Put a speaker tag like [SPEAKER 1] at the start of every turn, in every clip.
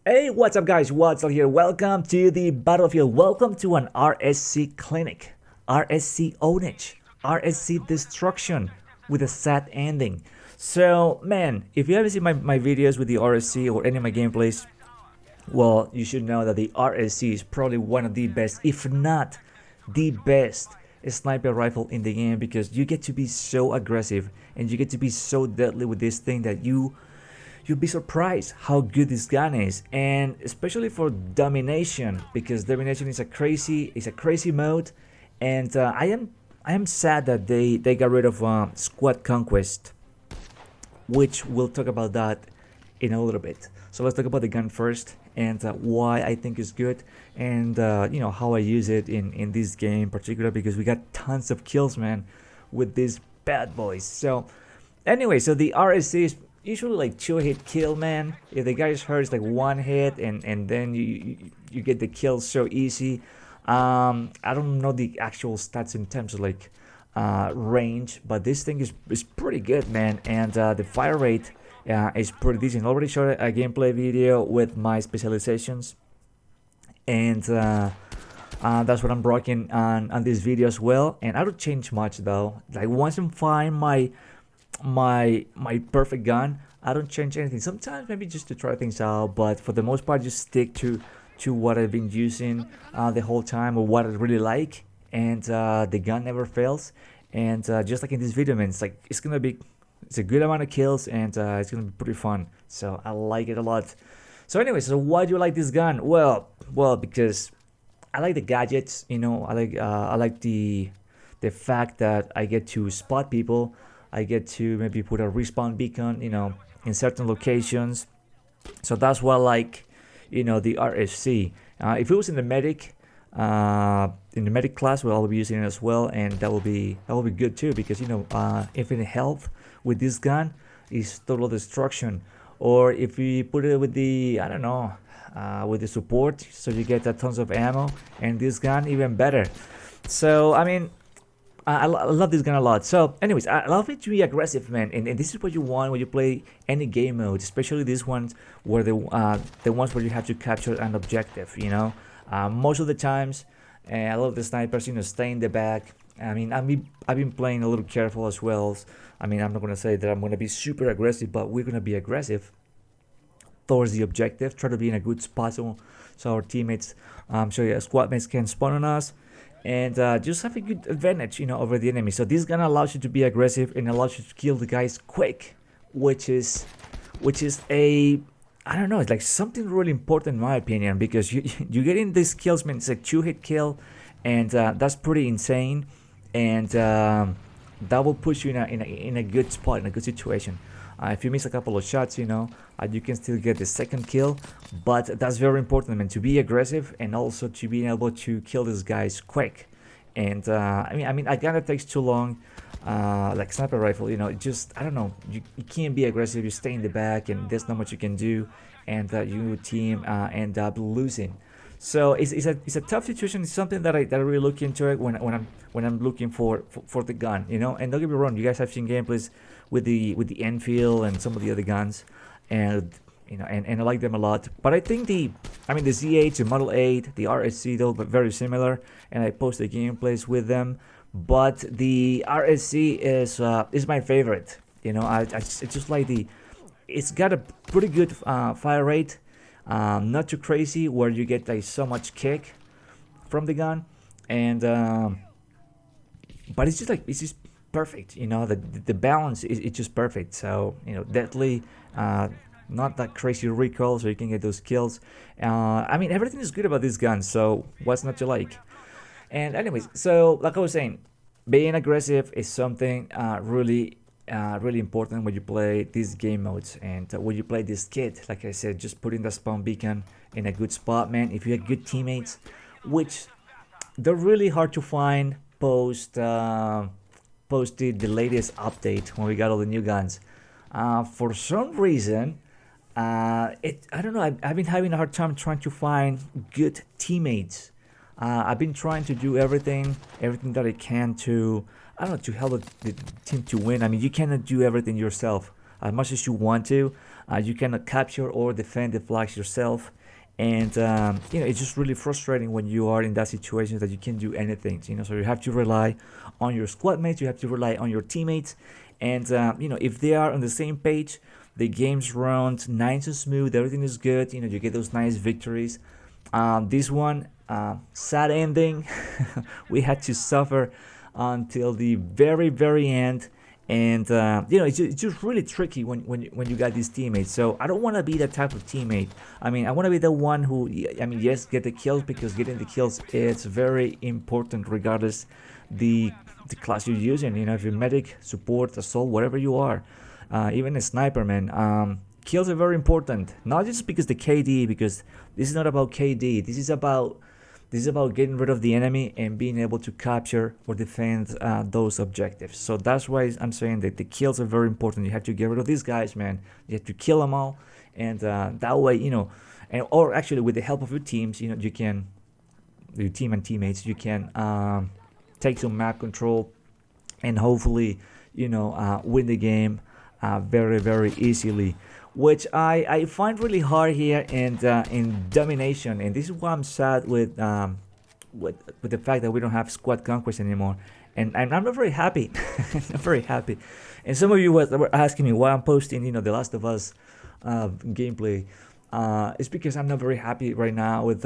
[SPEAKER 1] Hey, what's up guys, what's up here? Welcome to the battlefield, welcome to an RSC clinic, RSC ownage, RSC destruction with a sad ending. So man, if you haven't seen my videos with the RSC or any of my gameplays, well, you should know that the RSC is probably one of the best, if not the best sniper rifle in the game, because you get to be so aggressive and you get to be so deadly with this thing that you'll be surprised how good this gun is, and especially for domination, because domination is a crazy mode. And I am sad that they got rid of squad conquest, which we'll talk about that in a little bit. So let's talk about the gun first, and why I think it's good, and you know, how I use it in this game in particular, because we got tons of kills, man, with these bad boys. So anyway, so the RSC is usually like 2-hit kill, man. If the guy is hurt, it's like 1 hit, and then you get the kill so easy. I don't know the actual stats in terms of like range, but this thing is pretty good, man, and the fire rate is pretty decent. I already showed a gameplay video with my specializations, and that's what I'm rocking on this video as well. And I don't change much though. Like once I find my perfect gun, I don't change anything. Sometimes maybe just to try things out, but for the most part just stick to what I've been using the whole time, or what I really like, and the gun never fails. And just like in this video, man, it's a good amount of kills, and it's gonna be pretty fun, so I like it a lot. So anyway, so why do you like this gun? Well, because I like the gadgets, you know. I like the fact that I get to spot people. I get to maybe put a respawn beacon, you know, in certain locations. So that's why I like, you know, the RSC. If it was in the medic class, well, I'll be using it as well, and that will be good too, because you know, infinite health with this gun is total destruction. Or if we put it with the, I don't know, with the support, so you get tons of ammo, and this gun even better. So I mean, I love this gun a lot. So anyways, I love it to be aggressive, man, and this is what you want when you play any game mode, especially these ones where the ones where you have to capture an objective, you know. Most of the times, a lot of the snipers, you know, stay in the back. I mean, I've been playing a little careful as well. I mean, I'm not gonna say that I'm gonna be super aggressive, but we're gonna be aggressive towards the objective. Try to be in a good spot so our teammates, squad mates can spawn on us, and just have a good advantage, you know, over the enemy. So this gun allows you to be aggressive and allows you to kill the guys quick, which is a, I don't know, it's like something really important in my opinion, because you getting these kills, man. It's a 2-hit kill, and that's pretty insane, and that will push you in a good spot, in a good situation. If you miss a couple of shots, you know, you can still get the second kill, but that's very important, man, to be aggressive and also to be able to kill these guys quick. And I mean, I kind of takes too long, like sniper rifle, you know. It just, I don't know, you can't be aggressive. You stay in the back, and there's not much you can do, and your team end up losing. So it's a tough situation. It's something that I really look into it when I'm looking for the gun, you know. And don't get me wrong, you guys have seen gameplays with the Enfield and some of the other guns, and you know, and I like them a lot. But I think the Z8, the Model 8, the RSC, though, but very similar, and I post the gameplays with them. But the RSC is my favorite. You know, I just like it's got a pretty good fire rate. Not too crazy where you get like so much kick from the gun, and but it's just perfect, you know. The balance is just perfect. So you know, deadly, not that crazy recoil, so you can get those kills. I mean, everything is good about this gun, so what's not to like? And anyways, so like I was saying, being aggressive is something really important when you play these game modes, and when you play this kit. Like I said, just putting the spawn beacon in a good spot, man. If you have good teammates, which they're really hard to find post the latest update when we got all the new guns. For some reason, I don't know, I've been having a hard time trying to find good teammates. I've been trying to do everything that I can to, I don't know, to help the team to win. I mean, you cannot do everything yourself. as much as you want to. You cannot capture or defend the flags yourself, and it's just really frustrating when you are in that situation that you can't do anything. So you have to rely on your squad mates, you have to rely on your teammates, and if they are on the same page, the game's runs nice and smooth, everything is good. You get those nice victories. This one, sad ending. We had to suffer until the very, very end. And it's just really tricky when you got these teammates. So I don't want to be that type of teammate. I want to be the one who, yes, get the kills, because getting the kills is very important regardless the class you're using. If you're medic, support, assault, whatever you are, even a sniper, man. Kills are very important. Not just because the KD, because this is not about KD. This is about getting rid of the enemy and being able to capture or defend those objectives. So that's why I'm saying that the kills are very important. You have to get rid of these guys, man. You have to kill them all, and that way, or actually with the help of your teams, you can, your team and teammates, you can take some map control and hopefully, win the game very, very easily. Which I find really hard here in domination, and this is why I'm sad with the fact that we don't have squad conquest anymore, and I'm not very happy. Not very happy. And some of you were asking me why I'm posting The Last of Us gameplay. It's because I'm not very happy right now with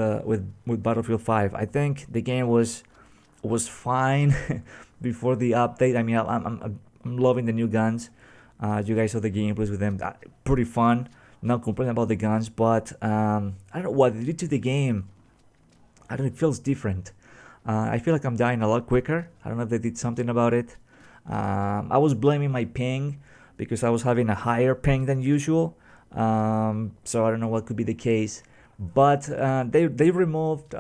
[SPEAKER 1] Battlefield 5. I think the game was fine before the update. I'm loving the new guns. You guys saw the gameplays with them, pretty fun. Not complaining about the guns, but I don't know what they did to the game. I don't know, it feels different. I feel like I'm dying a lot quicker. I don't know if they did something about it. I was blaming my ping because I was having a higher ping than usual. So I don't know what could be the case. But they removed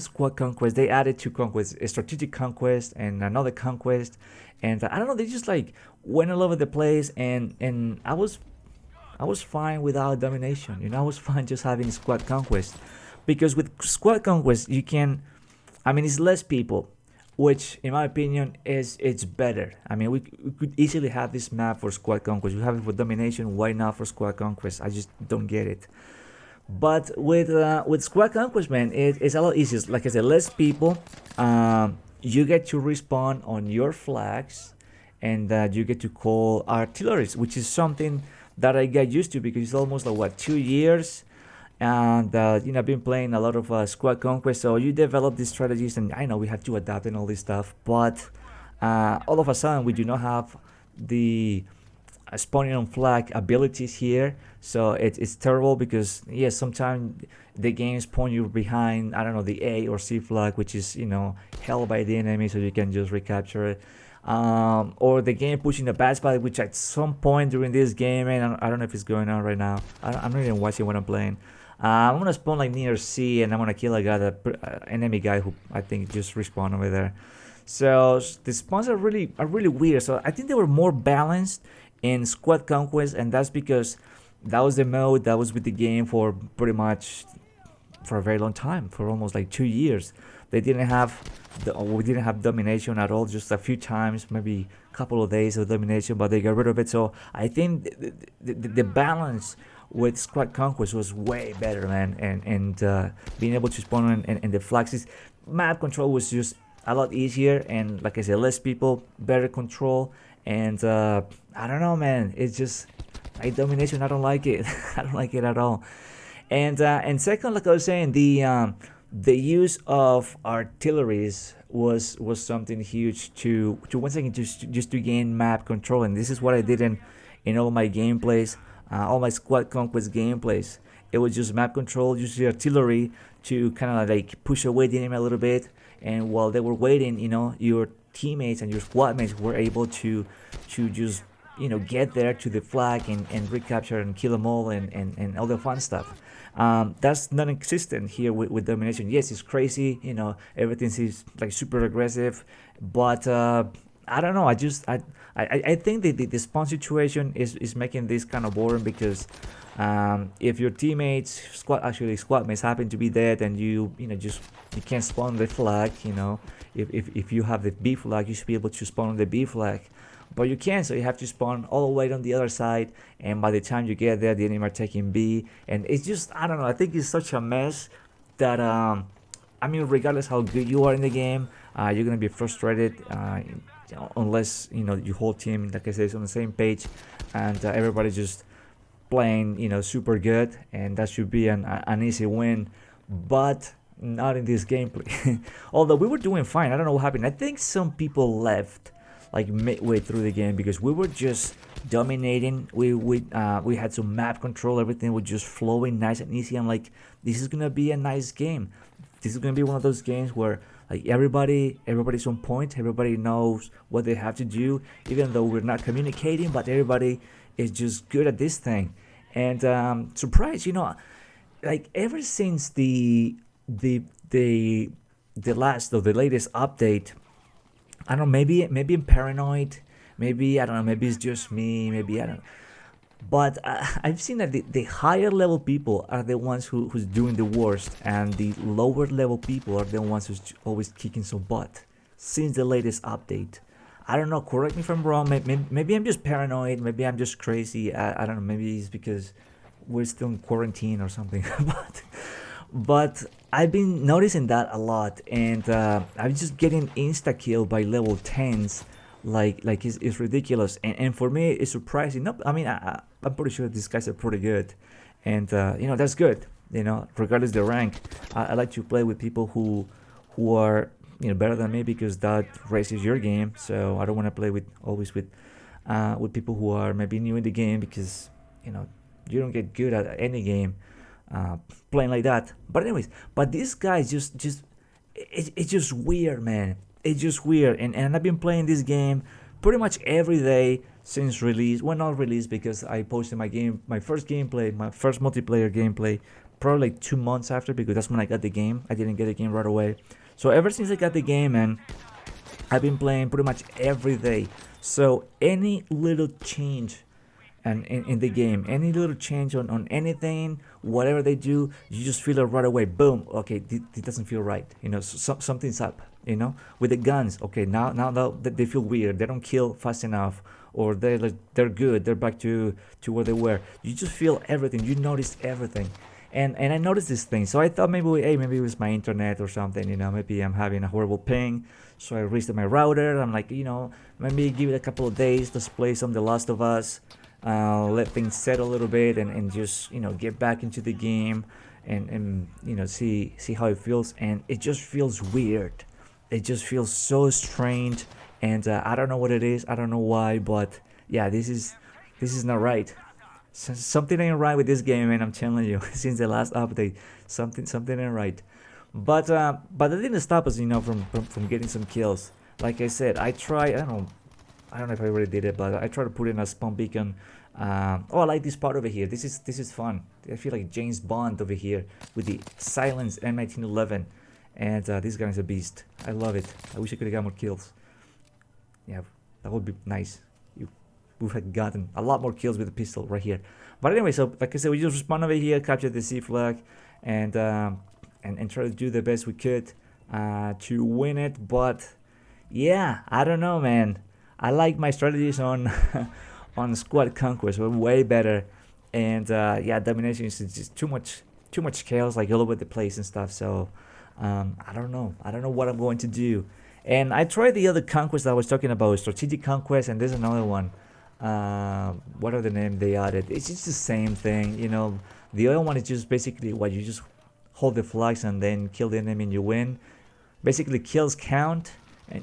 [SPEAKER 1] squad conquest. They added two conquests, a strategic conquest and another conquest. And I don't know, they just like went all over the place, and I was fine without domination. I was fine just having squad conquest, because with squad conquest you can, it's less people, which in my opinion it's better. We could easily have this map for squad conquest. We have it for domination. Why not for squad conquest? I just don't get it. But with squad conquest, man, it's a lot easier. Like I said, less people. You get to respawn on your flags, and you get to call artilleries, which is something that I got used to because it's almost like 2 years, and I've been playing a lot of squad conquest. So you develop these strategies, and I know we have to adapt and all this stuff, but all of a sudden we do not have the spawning on flag abilities here. So it's terrible because yes, sometimes the game spawn you behind, I don't know, the A or C flag, which is held by the enemy, so you can just recapture it. Or the game pushing a bad spot, which at some point during this game, and I don't know if it's going on right now. I'm not even watching what I'm playing. I'm gonna spawn like near C, and I'm gonna kill a guy, enemy guy who I think just respawned over there. So the spawns are really weird. So I think they were more balanced in squad conquest, and that's because that was the mode that was with the game for pretty much for a very long time, for almost like 2 years. We didn't have domination at all, just a few times, maybe a couple of days of domination, but they got rid of it. So I think the balance with squad conquest was way better, man, and being able to spawn and the flags, map control was just a lot easier, and like I said, less people, better control, and I don't know, man, it's just like domination. I don't like it. I don't like it at all. And second, like I was saying, the use of artilleries was something huge to once again just to gain map control, and this is what I did in all my gameplays, all my squad conquest gameplays. It was just map control, use the artillery to kind of like push away the enemy a little bit, and while they were waiting, your teammates and your squad mates were able to just get there to the flag and recapture and kill them all and all the fun stuff. That's non-existent here with domination. Yes, it's crazy, everything is like super aggressive, but I don't know, I think the spawn situation is making this kind of boring, because if your teammates squad mates happen to be dead, and you can't spawn the flag, if you have the B flag, you should be able to spawn on the B flag. but you can't. So you have to spawn all the way on the other side, and by the time you get there, the enemy are taking B, and it's just, I don't know. I think it's such a mess that I mean, regardless how good you are in the game, you're gonna be frustrated unless your whole team, like I said, is on the same page, and everybody's just playing super good, and that should be an easy win. But not in this gameplay. Although we were doing fine. I don't know what happened. I think some people left like midway through the game because we were just dominating. We had some map control. Everything was just flowing nice and easy. I'm like, this is gonna be a nice game. This is gonna be one of those games where like everybody's on point. Everybody knows what they have to do, even though we're not communicating. But everybody is just good at this thing. And surprise, like ever since the latest update, I don't know, maybe I'm paranoid, maybe I don't know, maybe it's just me, maybe I don't know. But I've seen that the higher level people are the ones who's doing the worst, and the lower level people are the ones who's always kicking some butt since the latest update. I don't know, correct me if I'm wrong, maybe I'm just paranoid, maybe I'm just crazy, I don't know, maybe it's because we're still in quarantine or something. but I've been noticing that a lot, and I'm just getting insta killed by level 10s, like it's ridiculous, and for me it's surprising. No, I mean I'm pretty sure these guys are pretty good, and that's good. Regardless the rank, I like to play with people who are better than me, because that raises your game. So I don't want to play always with people who are maybe new in the game, because you don't get good at any game playing like that. But anyways, this guy it's just weird, man. It's just weird, and I've been playing this game pretty much every day since release. Well, not release, because I posted my first gameplay, my first multiplayer gameplay, probably like 2 months after, because that's when I got the game. I didn't get the game right away. So ever since I got the game, man, I've been playing pretty much every day. So any little change and in the game, any little change on anything, whatever they do, you just feel it right away. Boom. Okay, it doesn't feel right. Something's up. With the guns. Okay, now they feel weird. They don't kill fast enough, or they're good. They're back to where they were. You just feel everything. You notice everything. And I noticed this thing. So I thought maybe it was my internet or something. Maybe I'm having a horrible ping. So I reset my router. I'm like, maybe give it a couple of days. Let's play some The Last of Us. Let things settle a little bit, and just get back into the game, and see how it feels. And it just feels weird. It just feels so strange, and I don't know what it is. I don't know why, but yeah, this is not right. Something ain't right with this game, and I'm telling you, since the last update, something ain't right. But that didn't stop us, from getting some kills. Like I said, I don't know if I already did it, but I tried to put in a spawn beacon. I like this part over here. This is fun. I feel like James Bond over here with the silenced M1911. And this guy is a beast. I love it. I wish I could have got more kills. Yeah, that would be nice. We would have gotten a lot more kills with the pistol right here. But anyway, so like I said, we just respond over here, capture the C flag, and try to do the best we could to win it. But yeah, I don't know, man. I like my strategies on on Squad Conquest. Were way better, and yeah, domination is just too much chaos, like all over the place and stuff. So. I don't know what I'm going to do. And I tried the other conquest that I was talking about, strategic conquest, and there's another one. What are the name they added? It's just the same thing, The other one is just basically what you just hold the flags and then kill the enemy and you win. Basically, kills count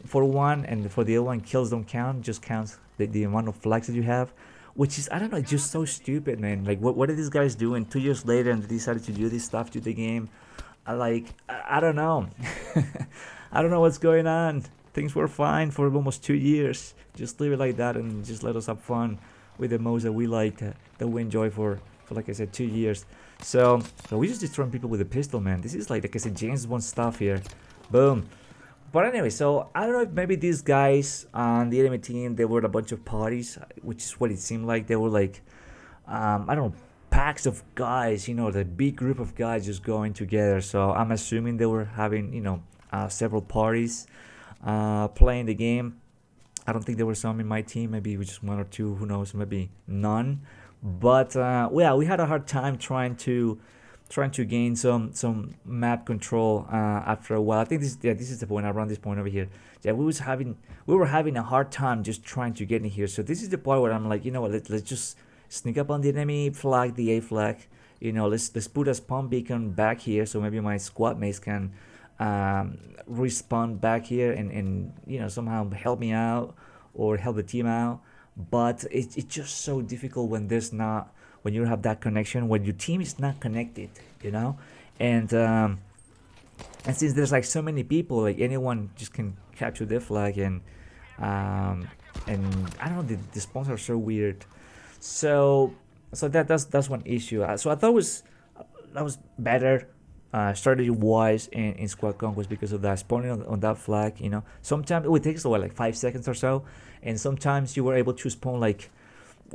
[SPEAKER 1] for one, and for the other one, kills don't count. Just counts the amount of flags that you have. Which is, I don't know, it's just so stupid, man. Like, what are these guys doing 2 years later, and they decided to do this stuff to the game? I don't know. I don't know what's going on. Things were fine for almost 2 years. Just leave it like that and just let us have fun with the modes that we liked, that we enjoy for like I said, 2 years. So we just destroying people with a pistol, man. This is like I said, James Bond stuff here. Boom. But anyway, so I don't know if maybe these guys on the enemy team, they were a bunch of parties, which is what it seemed like. They were like, I don't know, packs of guys, the big group of guys just going together. So I'm assuming they were having, several parties playing the game. I don't think there were some in my team. Maybe it was just one or two. Who knows? Maybe none. But yeah, we had a hard time trying to gain some map control after a while. I think this is the point, around this point over here. Yeah, we were having a hard time just trying to get in here. So this is the part where I'm like, you know what, let's just sneak up on the enemy flag, the A flag. You know, let's put a spawn beacon back here, so maybe my squad mates can respawn back here and you know, somehow help me out or help the team out. But it's just so difficult when there's not, when you have that connection, when your team is not connected, you know. And since there's like so many people, like anyone just can capture their flag, um, and I don't know, the spawns are so weird. So that's one issue. So I thought that was better strategy wise in Squad Conquest because of that spawning on that flag. You know, sometimes it would take like 5 seconds or so, and sometimes you were able to spawn like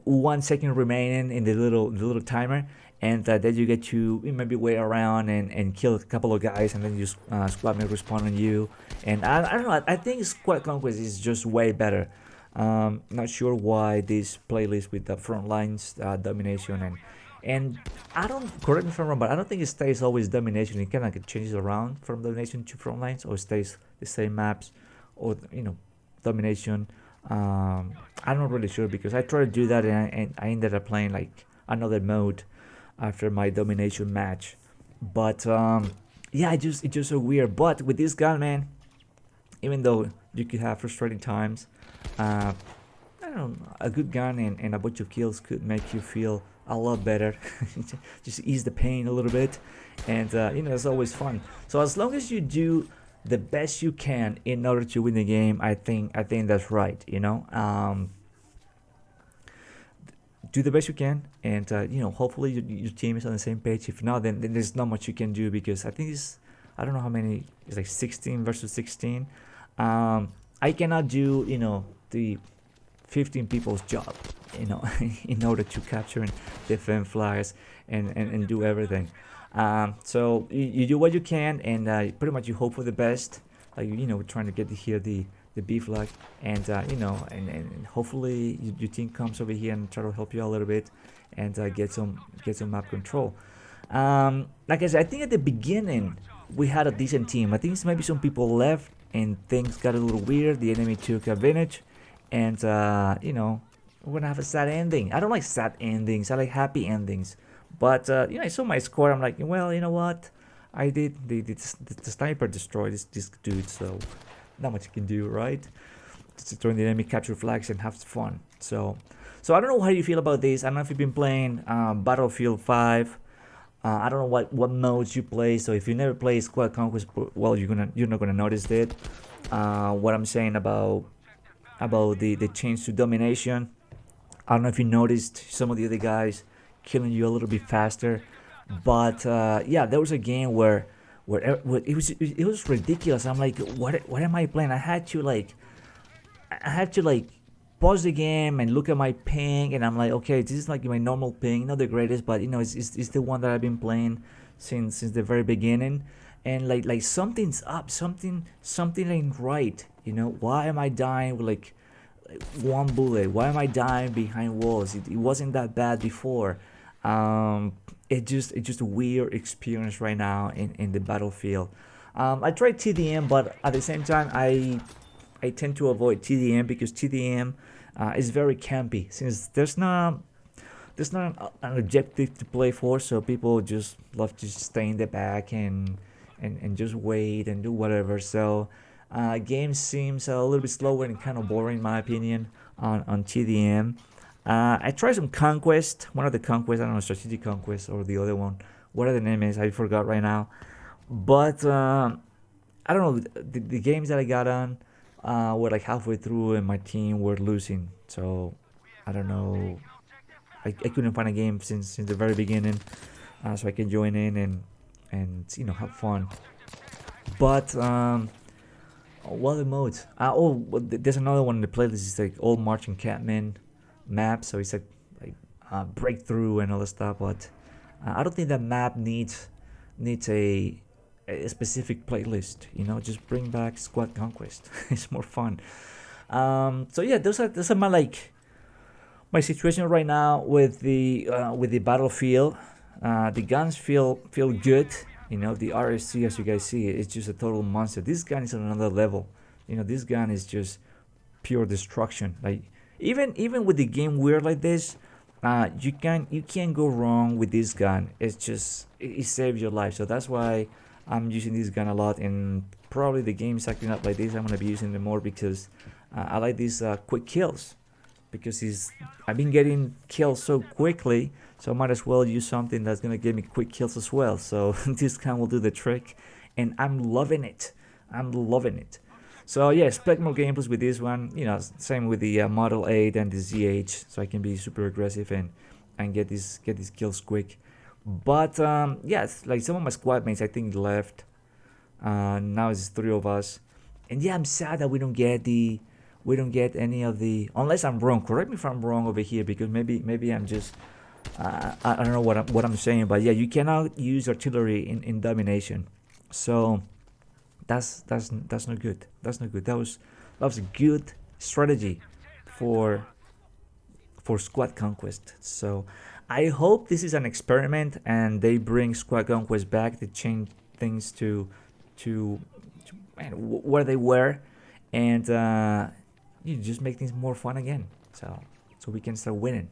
[SPEAKER 1] 1 second remaining in the little timer, and then you get to maybe wait around and kill a couple of guys, and then you squad may respawn on you. And I don't know. I think Squad Conquest is just way better. Not sure why this playlist with the front lines domination and I don't, correct me if I'm wrong, but I don't think it stays always domination. It kind of changes around from domination to front lines, or stays the same maps, or you know, domination. I'm not really sure because I tried to do that and I ended up playing like another mode after my domination match. But yeah, it's just so weird. But with this gun, man, even though you could have frustrating times, I don't know, a good gun and a bunch of kills could make you feel a lot better. Just ease the pain a little bit, and you know, it's always fun. So as long as you do the best you can in order to win the game, I think that's right. You know, do the best you can, and you know, hopefully your team is on the same page. If not, then there's not much you can do, because I think I don't know how many, it's like 16 versus 16. I cannot do, you know, the 15 people's job, you know, in order to capture and defend flags and do everything. So you do what you can, and pretty much you hope for the best. Like, you know, we're trying to get here the B flag, and you know, and hopefully your team comes over here and try to help you out a little bit, and get some map control. Like I said, I think at the beginning we had a decent team. I think maybe some people left and things got a little weird. The enemy took advantage, and you know, we're gonna have a sad ending. I don't like sad endings. I like happy endings. But you know, I saw my score. I'm like, well, you know what? I did the sniper destroyed this dude, so not much you can do, right? Just join the enemy, capture flags, and have fun. So I don't know how you feel about this. I don't know if you've been playing Battlefield 5. I don't know what modes you play. So if you never play Squad Conquest, well, you're not gonna notice it. What I'm saying about the change to domination. I don't know if you noticed some of the other guys killing you a little bit faster, but yeah, there was a game where it was ridiculous. I'm like, what am I playing? I had to like pause the game and look at my ping, and I'm like, okay, this is like my normal ping, not the greatest, but you know, it's the one that I've been playing since the very beginning, and like something's up, something ain't right. You know, why am I dying with like one bullet? Why am I dying behind walls? It wasn't that bad before. It's just a weird experience right now in the battlefield. I tried TDM, but at the same time I tend to avoid TDM because TDM is very campy, since there's not an objective to play for, so people just love to stay in the back and just wait and do whatever. So game seems a little bit slower and kind of boring in my opinion on TDM. I tried some Conquest, one of the Conquest, I don't know, Strategic Conquest or the other one. What are the names? I forgot right now. But I don't know, the games that I got on were like halfway through and my team were losing. So I don't know. I couldn't find a game since the very beginning, so I can join in and you know, have fun. But what other modes? There's another one in the playlist. It's like all marching catmen map, so it's like breakthrough and all that stuff. But I don't think that map needs a specific playlist. You know, just bring back Squad Conquest. It's more fun. So yeah, those are my like my situation right now with the battlefield. The guns feel good. You know, the RSC, as you guys see, it's just a total monster. This gun is on another level. You know, this gun is just pure destruction. Like even with the game weird like this, you can't go wrong with this gun. It's just it saves your life. So that's why I'm using this gun a lot. And probably the game's acting up like this, I'm gonna be using it more because I like these quick kills. Because I've been getting kills so quickly, so I might as well use something that's gonna give me quick kills as well. So this gun will do the trick, and I'm loving it. I'm loving it. So yeah, expect more gameplays with this one. You know, same with the Model 8 and the ZH, so I can be super aggressive and get these kills quick. But yes, like some of my squad mates I think left. Now it's three of us, and yeah, I'm sad that we don't get any of the, unless I'm wrong. Correct me if I'm wrong over here, because maybe I'm just I don't know what I'm saying, but yeah, you cannot use artillery in domination. So that's not good. That's not good. That was a good strategy for Squad Conquest. So I hope this is an experiment and they bring Squad Conquest back to change things to man, where they were, and you just make things more fun again. So we can start winning.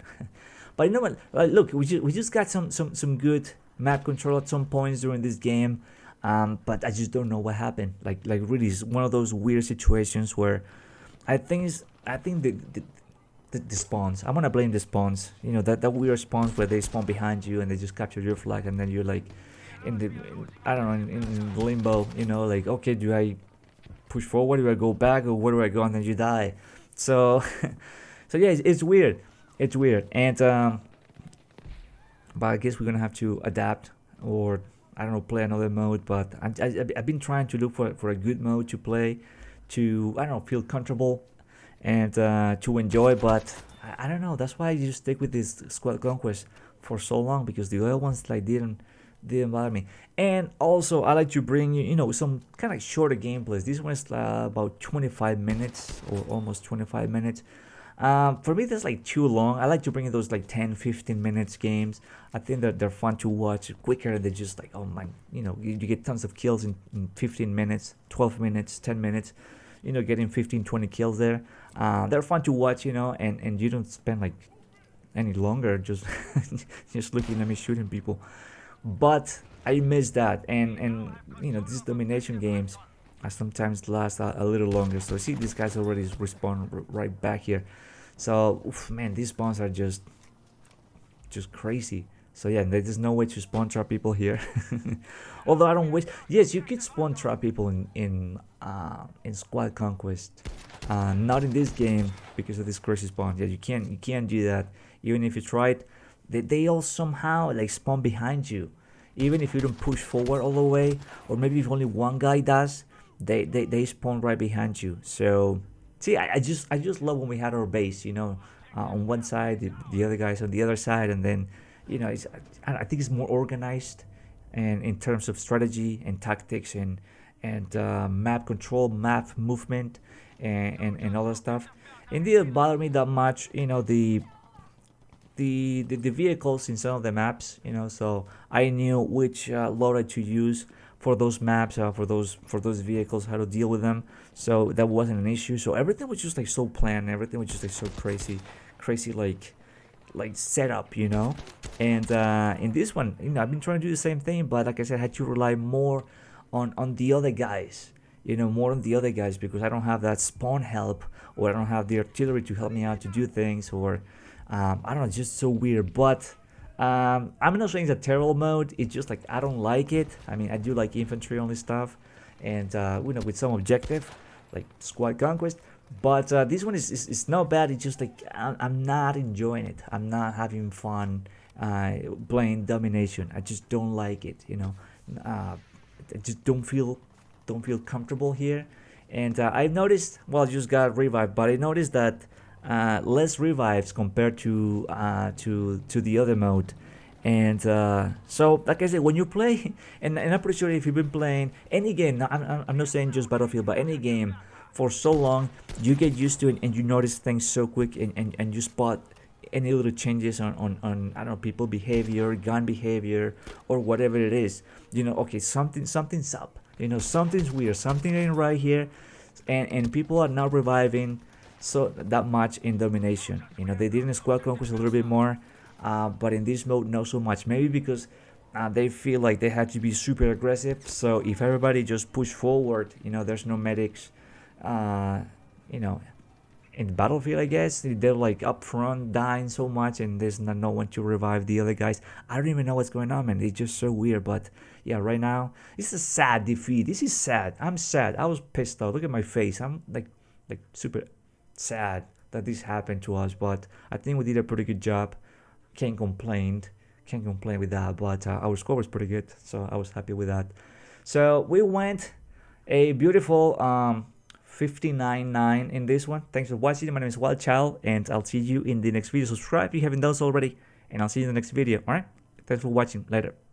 [SPEAKER 1] But you know what? Look, we just got some good map control at some points during this game. But I just don't know what happened. Like really, it's one of those weird situations where I think the spawns. I'm gonna blame the spawns. You know, that weird spawns where they spawn behind you and they just capture your flag, and then you're like I don't know, in limbo. You know, like, okay, do I push forward? Do I go back, or where do I go? And then you die. So so yeah, it's weird. It's weird, and but I guess we're gonna have to adapt, or I don't know, play another mode. But I've been trying to look for a good mode to play, to, I don't know, feel comfortable and to enjoy. But I don't know. That's why I just stick with this Squad Conquest for so long, because the other ones like didn't bother me. And also, I like to bring you, some kind of shorter gameplays. This one is about 25 minutes, or almost 25 minutes. For me, that's like too long. I like to bring in those like 10, 15 minutes games. I think that they're fun to watch, quicker than just like, oh my, you get tons of kills in 15 minutes, 12 minutes, 10 minutes, getting 15, 20 kills there. They're fun to watch, and you don't spend like any longer just just looking at me shooting people. But I miss that, and these domination games sometimes last a little longer. So see, these guys already respawn right back here. So oof, man, these spawns are just crazy. So yeah, there's no way to spawn trap people here. Although I don't wish. Yes, you could spawn trap people in Squad Conquest. Not in this game because of this crazy spawn. Yeah, you can't do that. Even if you try it, they all somehow like spawn behind you. Even if you don't push forward all the way, or maybe if only one guy does, they spawn right behind you. So see, I just love when we had our base, on one side, the other guys on the other side, and then I think it's more organized, and in terms of strategy and tactics and map control, map movement, and all that stuff. It didn't bother me that much, the vehicles in some of the maps, so I knew which loader to use for those maps, for those vehicles, how to deal with them. So that wasn't an issue. So everything was just like so planned. Everything was just like so crazy like setup, And in this one, I've been trying to do the same thing, but like I said, I had to rely more on the other guys. More on the other guys, because I don't have that spawn help, or I don't have the artillery to help me out to do things, or I don't know, it's just so weird. But I'm not saying it's a terrible mode. It's just like I don't like it. I mean, I do like infantry only stuff, and with some objective, like Squad Conquest. But this one is not bad. It's just like I'm not enjoying it. I'm not having fun playing domination. I just don't like it. I just don't feel comfortable here. And I've noticed. Well, I just got revived, but I noticed that less revives compared to the other mode. And so like I said, when you play and I'm pretty sure if you've been playing any game, I'm not saying just Battlefield, but any game for so long, you get used to it and you notice things so quick, and you spot any little changes on I don't know, people behavior, gun behavior, or whatever it is. Okay, something's up. Something's weird, something ain't right here, and people are not reviving so that much in domination. They did in squad conquest a little bit more, but in this mode not so much. Maybe because they feel like they had to be super aggressive. So if everybody just push forward, there's no medics, in the battlefield, I guess they're like up front dying so much, and there's no one to revive the other guys. I don't even know what's going on, man. It's just so weird. But yeah, right now it's a sad defeat. This is sad. I'm sad. I was pissed off. Look at my face. I'm like super sad that this happened to us. But I think we did a pretty good job. Can't complain with that. But our score was pretty good, so I was happy with that. So we went a beautiful 59-9 in this one. Thanks for watching. My name is Wild Child, and I'll see you in the next video. Subscribe if you haven't done so already, and I'll see you in the next video. Alright, thanks for watching. Later.